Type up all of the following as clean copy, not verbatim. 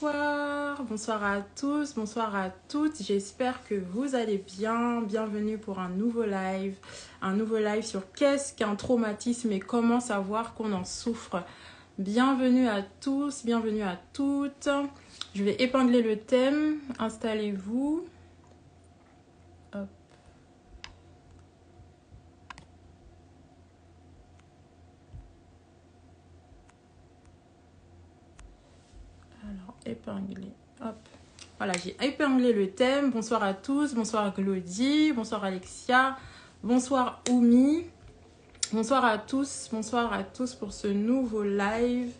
Bonsoir à tous, bonsoir à toutes. J'espère que vous allez bien. Bienvenue pour un nouveau live. Un nouveau live sur qu'est-ce qu'un traumatisme et comment savoir qu'on en souffre. Bienvenue à tous, bienvenue à toutes. Je vais épingler le thème. Installez-vous. Hop. Alors, épingler. Hop. Voilà, j'ai épinglé le thème. Bonsoir à tous, bonsoir Claudie, bonsoir Alexia, bonsoir Oumi. Bonsoir à tous pour ce nouveau live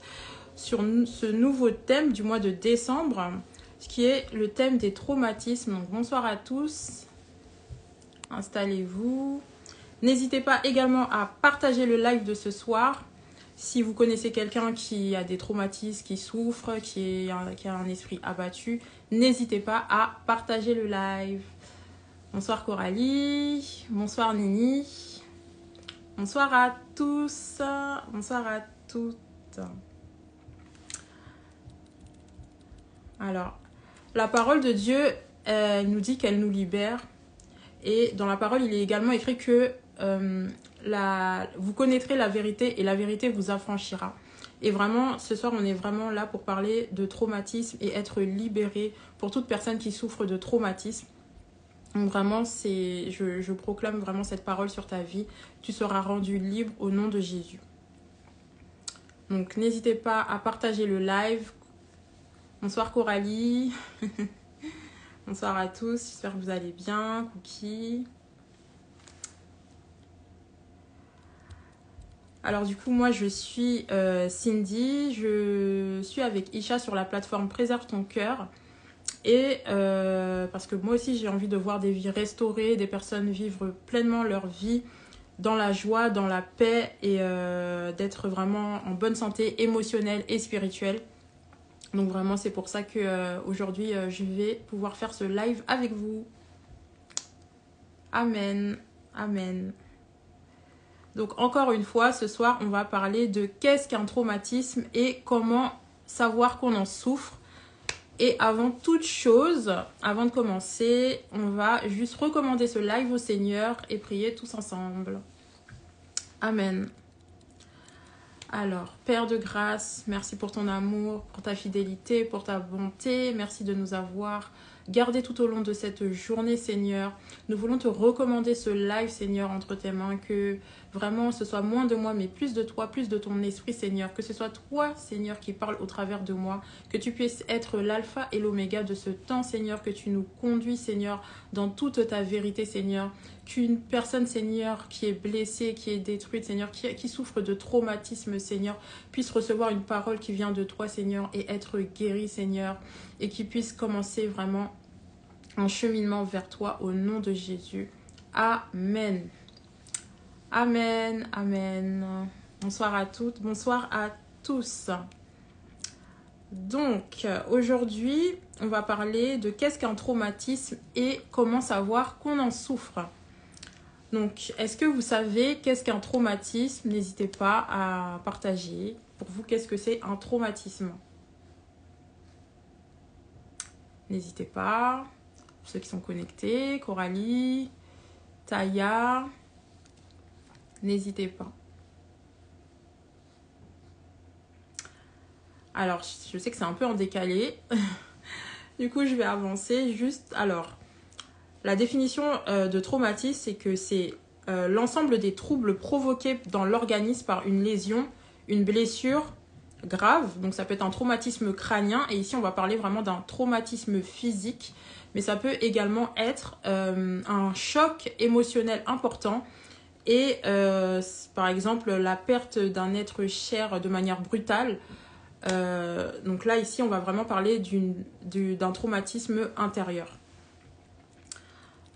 sur ce nouveau thème du mois de décembre, ce qui est le thème des traumatismes. Donc bonsoir à tous, installez-vous. N'hésitez pas également à partager le live de ce soir. Si vous connaissez quelqu'un qui a des traumatismes, qui souffre, qui a un esprit abattu, n'hésitez pas à partager le live. Bonsoir Coralie, bonsoir Nini. Bonsoir à tous, bonsoir à toutes. Alors, la parole de Dieu, elle nous dit qu'elle nous libère. Et dans la parole, il est également écrit que vous connaîtrez la vérité et la vérité vous affranchira. Et vraiment, ce soir, on est vraiment là pour parler de traumatisme et être libéré pour toute personne qui souffre de traumatisme. Donc vraiment, je proclame vraiment cette parole sur ta vie. Tu seras rendu libre au nom de Jésus. Donc n'hésitez pas à partager le live. Bonsoir Coralie. Bonsoir à tous. J'espère que vous allez bien. Cookie. Alors du coup, moi je suis Cindy. Je suis avec Isha sur la plateforme Préserve ton cœur. Et parce que moi aussi j'ai envie de voir des vies restaurées, des personnes vivre pleinement leur vie dans la joie, dans la paix et d'être vraiment en bonne santé émotionnelle et spirituelle. Donc vraiment c'est pour ça que aujourd'hui je vais pouvoir faire ce live avec vous. Amen, amen. Donc encore une fois, ce soir on va parler de qu'est-ce qu'un traumatisme et comment savoir qu'on en souffre. Et avant toute chose, avant de commencer, on va juste recommander ce live au Seigneur et prier tous ensemble. Amen. Alors, Père de grâce, merci pour ton amour, pour ta fidélité, pour ta bonté. Merci de nous avoir gardés tout au long de cette journée, Seigneur. Nous voulons te recommander ce live, Seigneur, entre tes mains, que vraiment ce soit moins de moi, mais plus de toi, plus de ton esprit, Seigneur. Que ce soit toi, Seigneur, qui parle au travers de moi. Que tu puisses être l'alpha et l'oméga de ce temps, Seigneur. Que tu nous conduis, Seigneur, dans toute ta vérité, Seigneur. Qu'une personne, Seigneur, qui est blessée, qui est détruite, Seigneur, qui souffre de traumatisme, Seigneur, puisse recevoir une parole qui vient de toi, Seigneur, et être guérie, Seigneur, et qui puisse commencer vraiment un cheminement vers toi au nom de Jésus. Amen. Amen, amen. Bonsoir à toutes, bonsoir à tous. Donc, aujourd'hui, on va parler de qu'est-ce qu'un traumatisme et comment savoir qu'on en souffre. Donc, est-ce que vous savez qu'est-ce qu'un traumatisme? N'hésitez pas à partager. Pour vous, qu'est-ce que c'est un traumatisme? N'hésitez pas. Pour ceux qui sont connectés, Coralie, Taya, n'hésitez pas. Alors, je sais que c'est un peu en décalé. Du coup, je vais avancer juste. Alors, la définition de traumatisme, c'est que c'est l'ensemble des troubles provoqués dans l'organisme par une lésion, une blessure grave. Donc, ça peut être un traumatisme crânien. Et ici, on va parler vraiment d'un traumatisme physique. Mais ça peut également être un choc émotionnel important. Et par exemple, la perte d'un être cher de manière brutale. Donc là, ici, on va vraiment parler d'un traumatisme intérieur.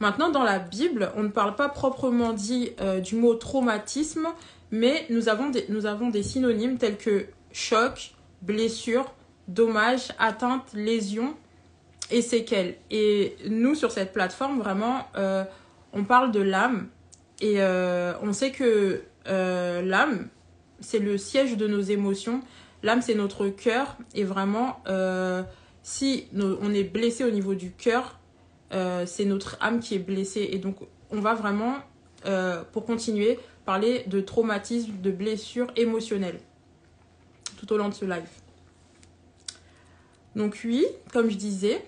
Maintenant, dans la Bible, on ne parle pas proprement dit du mot traumatisme, mais nous avons des synonymes tels que choc, blessure, dommage, atteinte, lésion et séquelles. Et nous, sur cette plateforme, vraiment, on parle de l'âme. Et on sait que l'âme, c'est le siège de nos émotions. L'âme, c'est notre cœur. Et vraiment, Si on est blessé au niveau du cœur, c'est notre âme qui est blessée. Et donc, on va vraiment, pour continuer, parler de traumatisme, de blessures émotionnelles tout au long de ce live. Donc oui, comme je disais,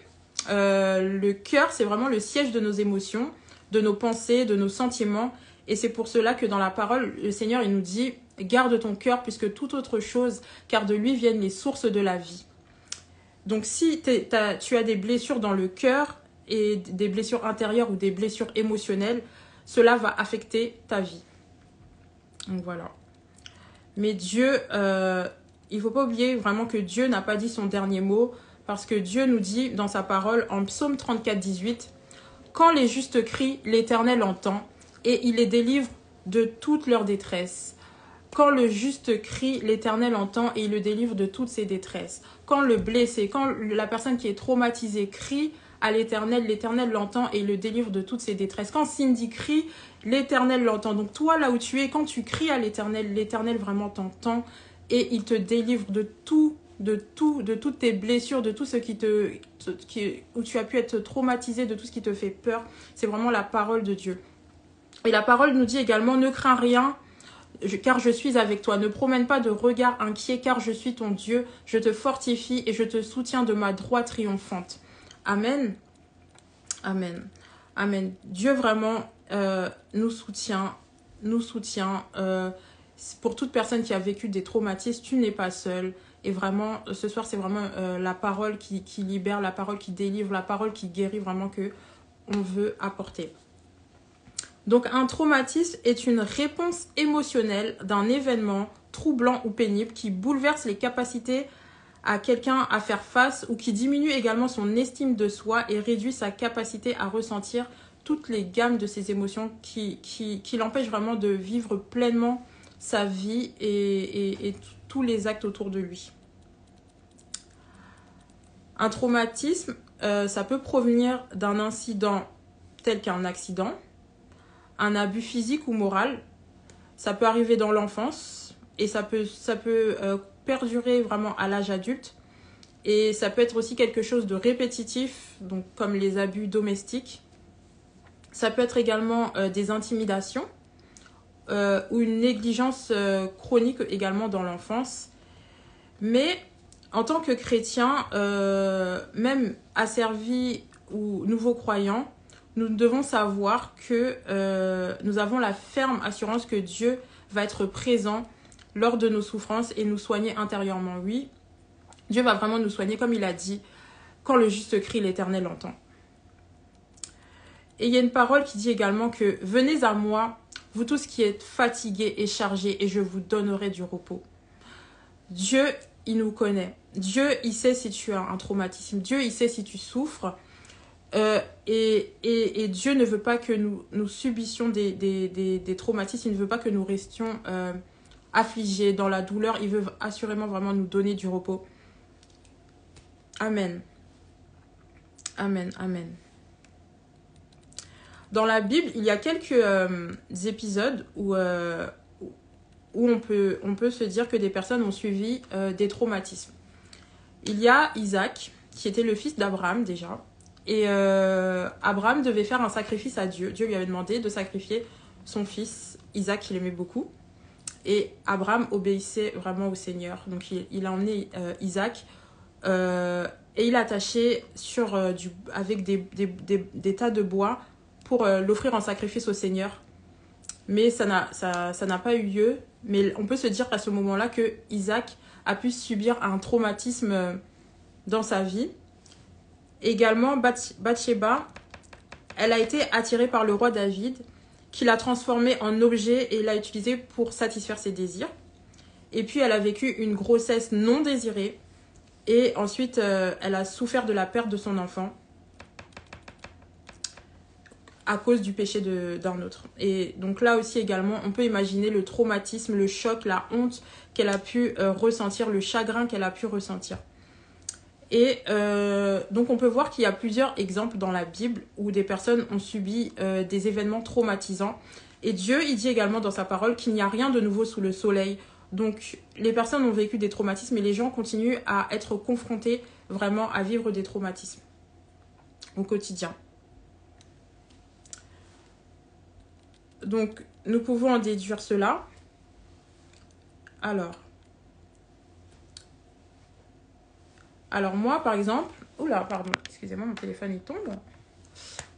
le cœur, c'est vraiment le siège de nos émotions, de nos pensées, de nos sentiments. Et c'est pour cela que dans la parole, le Seigneur, il nous dit « Garde ton cœur plus que toute autre chose, car de lui viennent les sources de la vie. » Donc si tu as des blessures dans le cœur et des blessures intérieures ou des blessures émotionnelles, cela va affecter ta vie. Donc voilà. Mais Dieu, il ne faut pas oublier vraiment que Dieu n'a pas dit son dernier mot, parce que Dieu nous dit dans sa parole en Psaume 34, 18, « Quand les justes crient, l'Éternel entend, et il les délivre de toute leur détresse. » Quand le juste crie, l'Éternel entend et il le délivre de toutes ses détresses. Quand le blessé, quand la personne qui est traumatisée crie à l'Éternel, l'Éternel l'entend et il le délivre de toutes ses détresses. Quand Cindy crie, l'Éternel l'entend. Donc toi, là où tu es, quand tu cries à l'Éternel vraiment t'entend et il te délivre de toutes tes blessures, de tout ce où tu as pu être traumatisé, de tout ce qui te fait peur. C'est vraiment la parole de Dieu. Et la parole nous dit également, ne crains rien, car je suis avec toi. Ne promène pas de regard inquiet, car je suis ton Dieu. Je te fortifie et je te soutiens de ma droite triomphante. Amen. Amen. Amen. Dieu vraiment nous soutient. Pour toute personne qui a vécu des traumatismes, tu n'es pas seul. Et vraiment, ce soir, c'est vraiment la parole qui libère, la parole qui délivre, la parole qui guérit vraiment que on veut apporter. Donc, un traumatisme est une réponse émotionnelle d'un événement troublant ou pénible qui bouleverse les capacités à quelqu'un à faire face ou qui diminue également son estime de soi et réduit sa capacité à ressentir toutes les gammes de ses émotions qui l'empêchent vraiment de vivre pleinement sa vie et tous les actes autour de lui. Un traumatisme, ça peut provenir d'un incident tel qu'un accident, un abus physique ou moral. Ça peut arriver dans l'enfance et ça peut perdurer vraiment à l'âge adulte. Et ça peut être aussi quelque chose de répétitif, donc comme les abus domestiques. Ça peut être également des intimidations ou une négligence chronique également dans l'enfance. Mais en tant que chrétien, même asservi ou nouveau croyant, nous devons savoir que nous avons la ferme assurance que Dieu va être présent lors de nos souffrances et nous soigner intérieurement. Oui, Dieu va vraiment nous soigner, comme il a dit, quand le juste crie, l'Éternel entend. Et il y a une parole qui dit également que « Venez à moi, vous tous qui êtes fatigués et chargés, et je vous donnerai du repos. » Dieu, il nous connaît. Dieu, il sait si tu as un traumatisme. Dieu, il sait si tu souffres. Et Dieu ne veut pas que nous subissions des traumatismes. Il ne veut pas que nous restions affligés dans la douleur. Il veut assurément vraiment nous donner du repos. Amen. Amen. Amen. Dans la Bible, il y a quelques épisodes où on peut se dire que des personnes ont suivi des traumatismes. Il y a Isaac, qui était le fils d'Abraham déjà. Et Abraham devait faire un sacrifice à Dieu. Dieu lui avait demandé de sacrifier son fils, Isaac, qu'il aimait beaucoup. Et Abraham obéissait vraiment au Seigneur. Donc il a emmené Isaac et il l'a attaché avec des tas de bois pour l'offrir en sacrifice au Seigneur. Mais ça n'a pas eu lieu. Mais on peut se dire à ce moment-là que Isaac a pu subir un traumatisme dans sa vie. Également, Bathsheba, elle a été attirée par le roi David, qui l'a transformée en objet et l'a utilisée pour satisfaire ses désirs. Et puis, elle a vécu une grossesse non désirée. Et ensuite, elle a souffert de la perte de son enfant à cause du péché d'un autre. Et donc là aussi également, on peut imaginer le traumatisme, le choc, la honte qu'elle a pu ressentir, le chagrin qu'elle a pu ressentir. Et donc on peut voir qu'il y a plusieurs exemples dans la Bible où des personnes ont subi des événements traumatisants. Et Dieu, il dit également dans sa parole qu'il n'y a rien de nouveau sous le soleil. Donc, les personnes ont vécu des traumatismes et les gens continuent à être confrontés vraiment à vivre des traumatismes au quotidien. Donc, nous pouvons en déduire cela. Alors moi, par exemple... Oula, pardon, excusez-moi, mon téléphone, il tombe.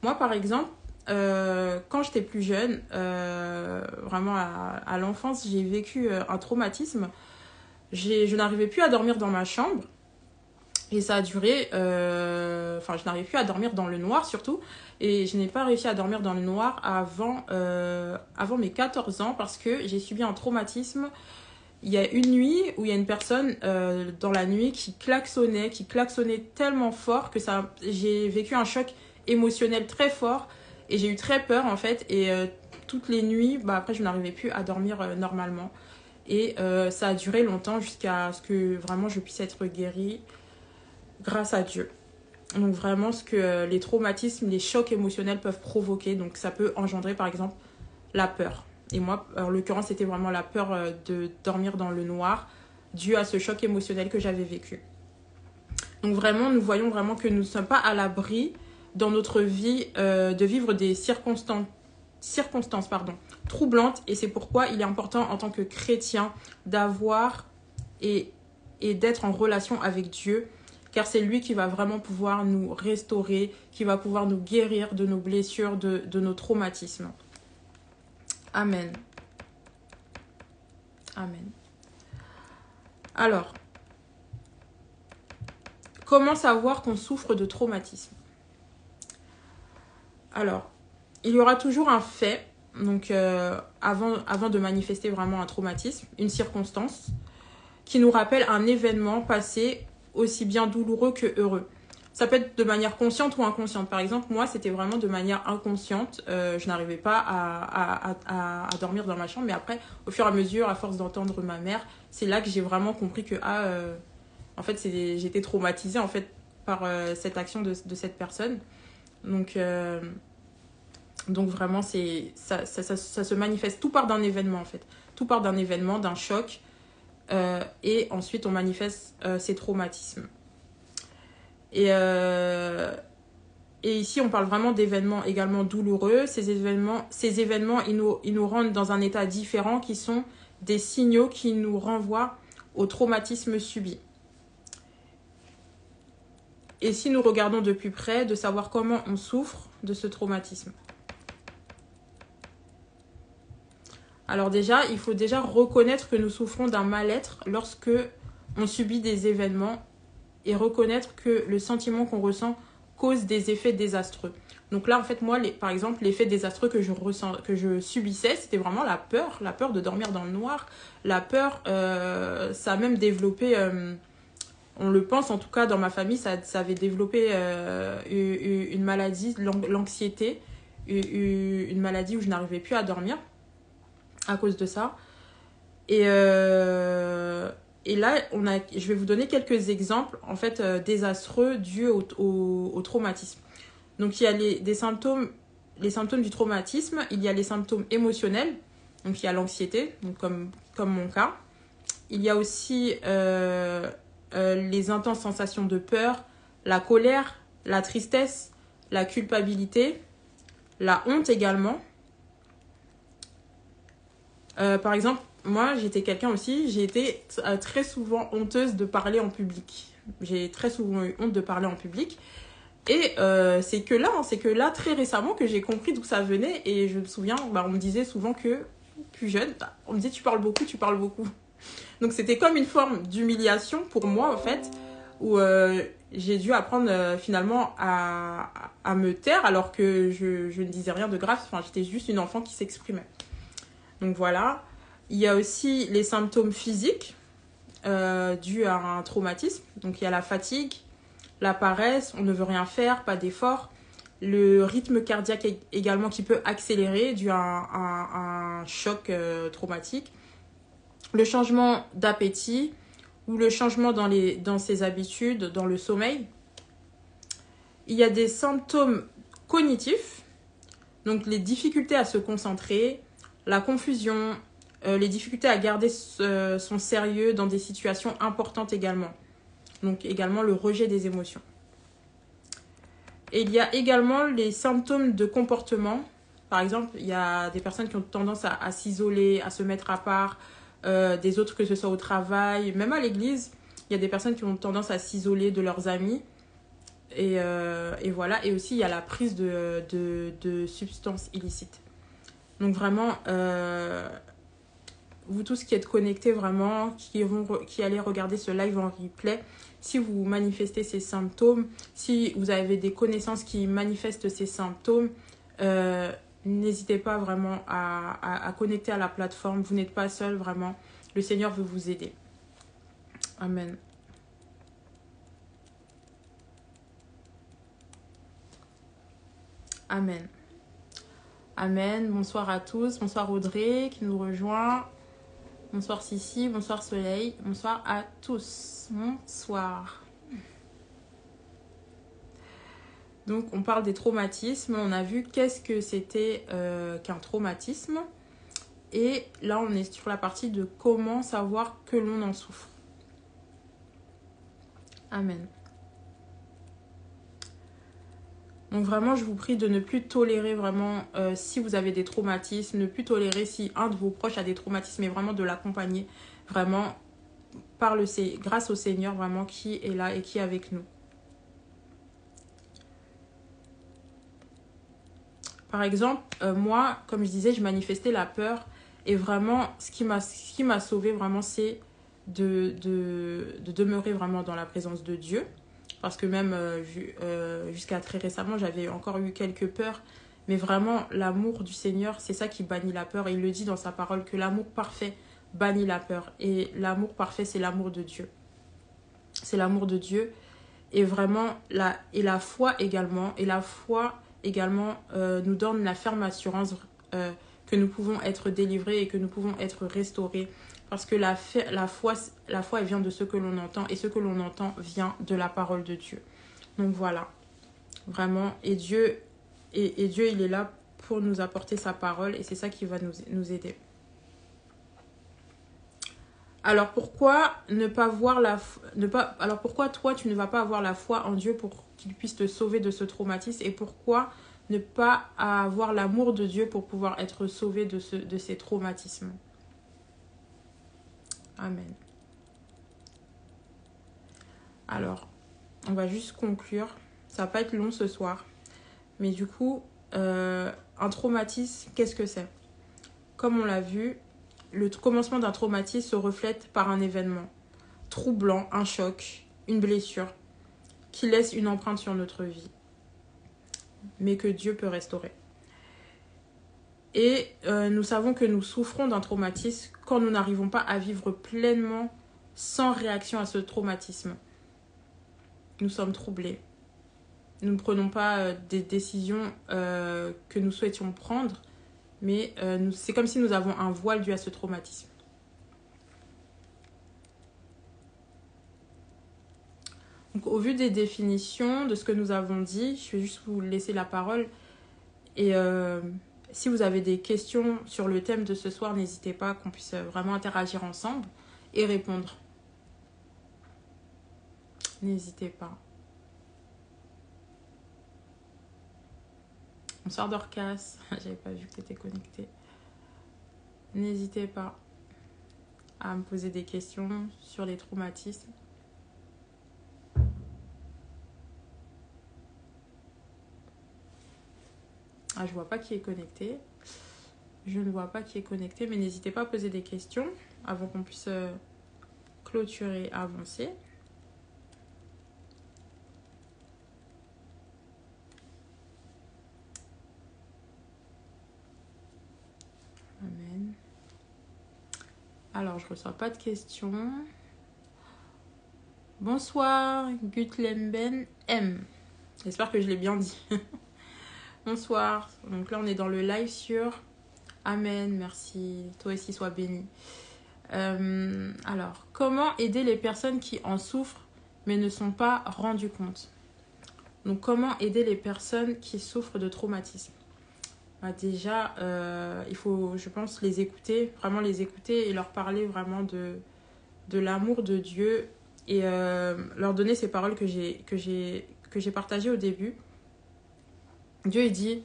Moi, par exemple, quand j'étais plus jeune, vraiment à l'enfance, j'ai vécu un traumatisme. Je n'arrivais plus à dormir dans ma chambre. Et ça a duré... je n'arrivais plus à dormir dans le noir, surtout. Et je n'ai pas réussi à dormir dans le noir avant mes 14 ans parce que j'ai subi un traumatisme. Il y a une nuit où il y a une personne dans la nuit qui klaxonnait tellement fort que j'ai vécu un choc émotionnel très fort et j'ai eu très peur en fait. Et toutes les nuits, après je n'arrivais plus à dormir normalement. Et ça a duré longtemps jusqu'à ce que vraiment je puisse être guérie grâce à Dieu. Donc vraiment ce que les traumatismes, les chocs émotionnels peuvent provoquer. Donc ça peut engendrer par exemple la peur. Et moi, en l'occurrence, c'était vraiment la peur de dormir dans le noir dû à ce choc émotionnel que j'avais vécu. Donc vraiment, nous voyons vraiment que nous ne sommes pas à l'abri dans notre vie de vivre des circonstances troublantes. Et c'est pourquoi il est important en tant que chrétien d'avoir et d'être en relation avec Dieu. Car c'est lui qui va vraiment pouvoir nous restaurer, qui va pouvoir nous guérir de nos blessures, de nos traumatismes. Amen. Amen. Alors, comment savoir qu'on souffre de traumatisme? Alors, il y aura toujours un fait, donc avant de manifester vraiment un traumatisme, une circonstance qui nous rappelle un événement passé aussi bien douloureux que heureux. Ça peut être de manière consciente ou inconsciente. Par exemple, moi, c'était vraiment de manière inconsciente. Je n'arrivais pas à dormir dans ma chambre. Mais après, au fur et à mesure, à force d'entendre ma mère, c'est là que j'ai vraiment compris que en fait, j'étais traumatisée en fait, par cette action de cette personne. Donc vraiment, ça se manifeste. Tout part d'un événement, en fait. Tout part d'un événement, d'un choc. Et ensuite, on manifeste ces traumatismes. Et ici, on parle vraiment d'événements également douloureux. Ces événements ils nous rendent dans un état différent qui sont des signaux qui nous renvoient au traumatisme subi. Et si nous regardons de plus près, de savoir comment on souffre de ce traumatisme. Alors déjà, il faut déjà reconnaître que nous souffrons d'un mal-être lorsque on subit des événements et reconnaître que le sentiment qu'on ressent cause des effets désastreux. Donc là, en fait, moi, par exemple, l'effet désastreux que je subissais, c'était vraiment la peur de dormir dans le noir. La peur, ça a même développé, on le pense en tout cas dans ma famille, ça avait développé une maladie, l'anxiété, une maladie où je n'arrivais plus à dormir à cause de ça. Et là, je vais vous donner quelques exemples en fait désastreux dus au traumatisme. Donc, il y a les symptômes du traumatisme. Il y a les symptômes émotionnels. Donc, il y a l'anxiété, donc comme mon cas. Il y a aussi les intenses sensations de peur, la colère, la tristesse, la culpabilité, la honte également. Par exemple, moi, j'étais quelqu'un aussi, j'ai été très souvent honteuse de parler en public. J'ai très souvent eu honte de parler en public. Et c'est que là, très récemment, que j'ai compris d'où ça venait. Et je me souviens, on me disait souvent que, plus jeune, on me disait tu parles beaucoup. Donc c'était comme une forme d'humiliation pour moi, en fait, où j'ai dû apprendre finalement à me taire alors que je ne disais rien de grave. Enfin, j'étais juste une enfant qui s'exprimait. Donc voilà. Il y a aussi les symptômes physiques dus à un traumatisme. Donc il y a la fatigue, la paresse, on ne veut rien faire, pas d'effort. Le rythme cardiaque également qui peut accélérer dû à un choc traumatique. Le changement d'appétit ou le changement dans ses habitudes, dans le sommeil. Il y a des symptômes cognitifs, donc les difficultés à se concentrer, la confusion, les difficultés à garder son sérieux dans des situations importantes également. Donc également le rejet des émotions. Et il y a également les symptômes de comportement. Par exemple, il y a des personnes qui ont tendance à s'isoler, à se mettre à part des autres, que ce soit au travail, même à l'église. Il y a des personnes qui ont tendance à s'isoler de leurs amis. Et voilà. Et aussi, il y a la prise de substances illicites. Donc vraiment, vous tous qui êtes connectés vraiment, qui allez regarder ce live en replay, si vous manifestez ces symptômes, si vous avez des connaissances qui manifestent ces symptômes, n'hésitez pas vraiment à connecter à la plateforme. Vous n'êtes pas seul, vraiment. Le Seigneur veut vous aider. Amen. Amen. Amen. Bonsoir à tous. Bonsoir Audrey qui nous rejoint. Bonsoir Sissi. Bonsoir Soleil. Bonsoir à tous. Bonsoir. Donc on parle des traumatismes. On a vu qu'est-ce que c'était qu'un traumatisme. Et là on est sur la partie de comment savoir que l'on en souffre. Amen. Donc vraiment, je vous prie de ne plus tolérer vraiment si vous avez des traumatismes, ne plus tolérer si un de vos proches a des traumatismes et vraiment de l'accompagner vraiment grâce au Seigneur vraiment qui est là et qui est avec nous. Par exemple, moi, comme je disais, je manifestais la peur et vraiment, ce qui m'a sauvée vraiment, c'est de demeurer vraiment dans la présence de Dieu. Parce que même jusqu'à très récemment, j'avais encore eu quelques peurs. Mais vraiment, l'amour du Seigneur, c'est ça qui bannit la peur. Et il le dit dans sa parole que l'amour parfait bannit la peur. Et l'amour parfait, c'est l'amour de Dieu. C'est l'amour de Dieu. Et vraiment, la foi également. Et la foi également nous donne la ferme assurance que nous pouvons être délivrés et que nous pouvons être restaurés. Parce que la foi, elle vient de ce que l'on entend. Et ce que l'on entend vient de la parole de Dieu. Donc voilà. Vraiment. Et Dieu, il est là pour nous apporter sa parole. Et c'est ça qui va nous aider. Alors pourquoi alors pourquoi toi tu ne vas pas avoir la foi en Dieu pour qu'il puisse te sauver de ce traumatisme? Et pourquoi ne pas avoir l'amour de Dieu pour pouvoir être sauvé de ces traumatismes? Amen. Alors, on va juste conclure. Ça va pas être long ce soir. Mais du coup, un traumatisme, qu'est-ce que c'est? Comme on l'a vu, le commencement d'un traumatisme se reflète par un événement troublant, un choc, une blessure qui laisse une empreinte sur notre vie, mais que Dieu peut restaurer. Et nous savons que nous souffrons d'un traumatisme quand nous n'arrivons pas à vivre pleinement sans réaction à ce traumatisme. Nous sommes troublés. Nous ne prenons pas des décisions que nous souhaitions prendre, mais c'est comme si nous avons un voile dû à ce traumatisme. Donc, au vu des définitions, de ce que nous avons dit, je vais juste vous laisser la parole. Et si vous avez des questions sur le thème de ce soir, n'hésitez pas, qu'on puisse vraiment interagir ensemble et répondre. N'hésitez pas. Bonsoir Dorcas, j'avais pas vu que tu étais connectée. N'hésitez pas à me poser des questions sur les traumatismes. Ah, je vois pas qui est connecté. Je ne vois pas qui est connecté, mais n'hésitez pas à poser des questions avant qu'on puisse clôturer, avancer. Amen. Alors, je ne reçois pas de questions. Bonsoir, Gutlemben M. J'espère que je l'ai bien dit. Bonsoir. Donc là, on est dans le live sur Amen. Merci. Toi aussi, sois béni. Alors, comment aider les personnes qui en souffrent mais ne sont pas rendues compte? Donc, comment aider les personnes qui souffrent de traumatisme? Bah déjà, il faut, je pense, les écouter, vraiment les écouter et leur parler vraiment de l'amour de Dieu et leur donner ces paroles que j'ai partagées au début. Dieu, il dit,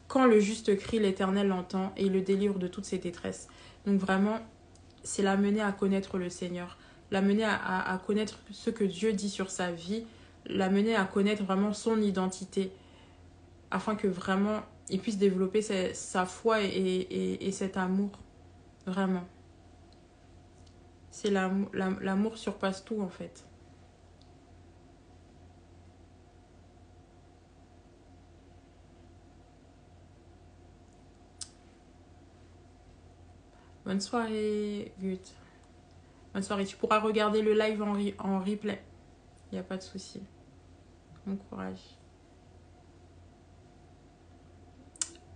quand le juste crie, l'Éternel l'entend et il le délivre de toutes ses détresses. Donc vraiment, c'est l'amener à connaître le Seigneur, l'amener à connaître ce que Dieu dit sur sa vie, l'amener à connaître vraiment son identité, afin que vraiment il puisse développer sa foi et cet amour. Vraiment. C'est l'amour surpasse tout en fait. Bonne soirée, Gut. Bonne soirée. Tu pourras regarder le live en replay. Il n'y a pas de souci. Bon courage.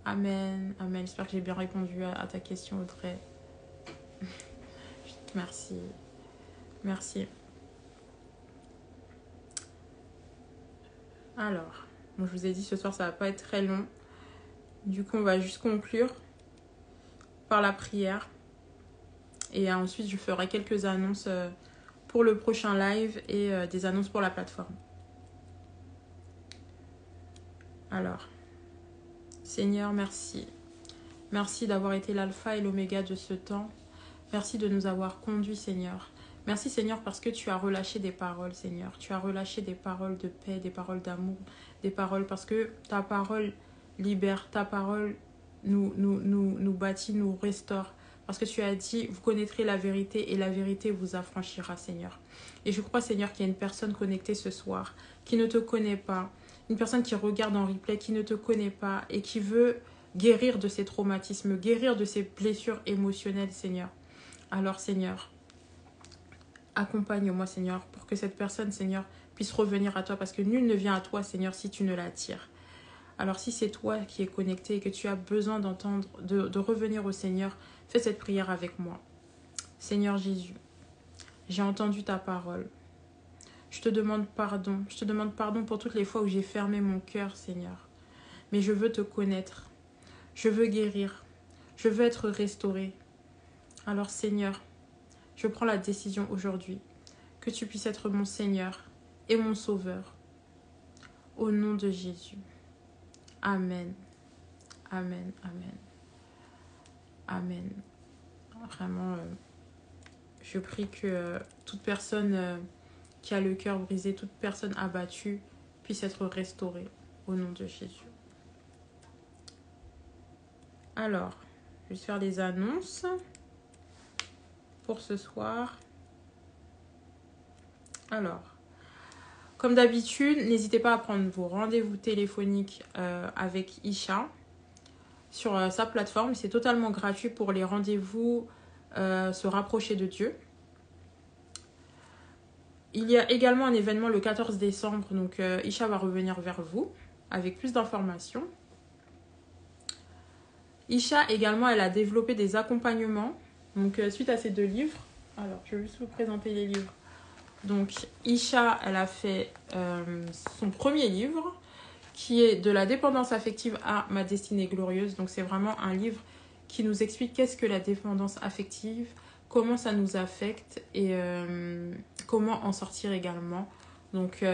Amen. Amen. J'espère que j'ai bien répondu à ta question, Audrey. Merci. Merci. Alors, bon, je vous ai dit ce soir, ça va pas être très long. Du coup, on va juste conclure par la prière. Et ensuite, je ferai quelques annonces pour le prochain live et des annonces pour la plateforme. Alors, Seigneur, merci. Merci d'avoir été l'alpha et l'oméga de ce temps. Merci de nous avoir conduits, Seigneur. Merci, Seigneur, parce que tu as relâché des paroles, Seigneur. Tu as relâché des paroles de paix, des paroles d'amour, des paroles parce que ta parole libère, ta parole nous bâtit, nous restaure. Parce que tu as dit, vous connaîtrez la vérité et la vérité vous affranchira, Seigneur. Et je crois, Seigneur, qu'il y a une personne connectée ce soir qui ne te connaît pas. Une personne qui regarde en replay, qui ne te connaît pas et qui veut guérir de ses traumatismes, guérir de ses blessures émotionnelles, Seigneur. Alors, Seigneur, accompagne-moi, Seigneur, pour que cette personne, Seigneur, puisse revenir à toi. Parce que nul ne vient à toi, Seigneur, si tu ne l'attires. Alors, si c'est toi qui es connecté et que tu as besoin d'entendre, de revenir au Seigneur, fais cette prière avec moi. Seigneur Jésus, j'ai entendu ta parole. Je te demande pardon. Je te demande pardon pour toutes les fois où j'ai fermé mon cœur, Seigneur. Mais je veux te connaître. Je veux guérir. Je veux être restaurée. Alors, Seigneur, je prends la décision aujourd'hui que tu puisses être mon Seigneur et mon Sauveur. Au nom de Jésus. Amen. Amen. Amen. Amen. Vraiment, je prie que toute personne qui a le cœur brisé, toute personne abattue puisse être restaurée au nom de Jésus. Alors, je vais faire les annonces pour ce soir. Alors, comme d'habitude, n'hésitez pas à prendre vos rendez-vous téléphoniques avec Isha sur sa plateforme. C'est totalement gratuit pour les rendez-vous se rapprocher de Dieu. Il y a également un événement le 14 décembre, donc Isha va revenir vers vous avec plus d'informations. Isha également, elle a développé des accompagnements, donc suite à ces 2 livres. Alors, je vais juste vous présenter les livres. Donc, Isha, elle a fait son premier livre, qui est de la dépendance affective à ma destinée glorieuse. Donc, c'est vraiment un livre qui nous explique qu'est-ce que la dépendance affective, comment ça nous affecte et comment en sortir également. Donc,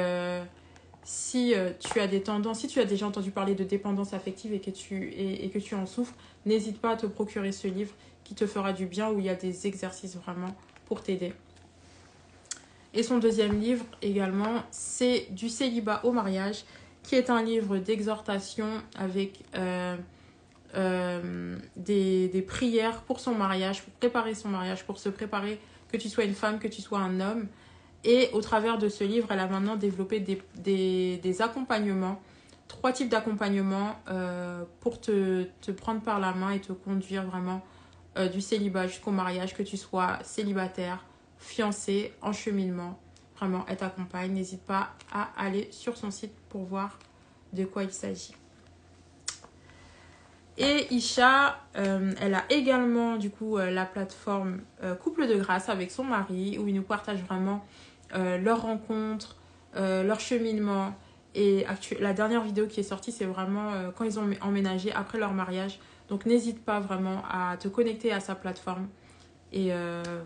si tu as des tendances, si tu as déjà entendu parler de dépendance affective et que tu en souffres, n'hésite pas à te procurer ce livre qui te fera du bien, où il y a des exercices vraiment pour t'aider. Et son deuxième livre également, c'est du célibat au mariage, qui est un livre d'exhortation avec des prières pour son mariage, pour préparer son mariage, pour se préparer, que tu sois une femme, que tu sois un homme. Et au travers de ce livre, elle a maintenant développé des accompagnements, 3 types d'accompagnements pour te prendre par la main et te conduire vraiment du célibat jusqu'au mariage, que tu sois célibataire, fiancé, en cheminement. Vraiment, elle t'accompagne. N'hésite pas à aller sur son site pour voir de quoi il s'agit. Et Isha, elle a également du coup la plateforme Couple de grâce avec son mari, où ils nous partagent vraiment leurs rencontres, leur cheminement Et la dernière vidéo qui est sortie, c'est vraiment quand ils ont emménagé après leur mariage. Donc n'hésite pas vraiment à te connecter à sa plateforme. Et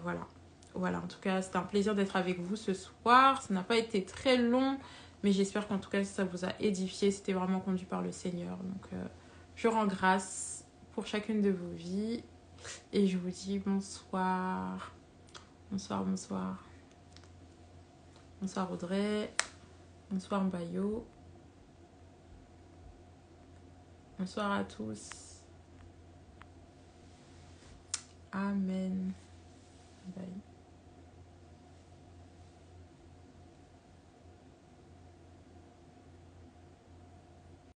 voilà. Voilà, en tout cas, c'était un plaisir d'être avec vous ce soir. Ça n'a pas été très long, mais j'espère qu'en tout cas, ça vous a édifié. C'était vraiment conduit par le Seigneur. Donc, je rends grâce pour chacune de vos vies. Et je vous dis bonsoir. Bonsoir, bonsoir. Bonsoir Audrey. Bonsoir Mbayo. Bonsoir à tous. Amen.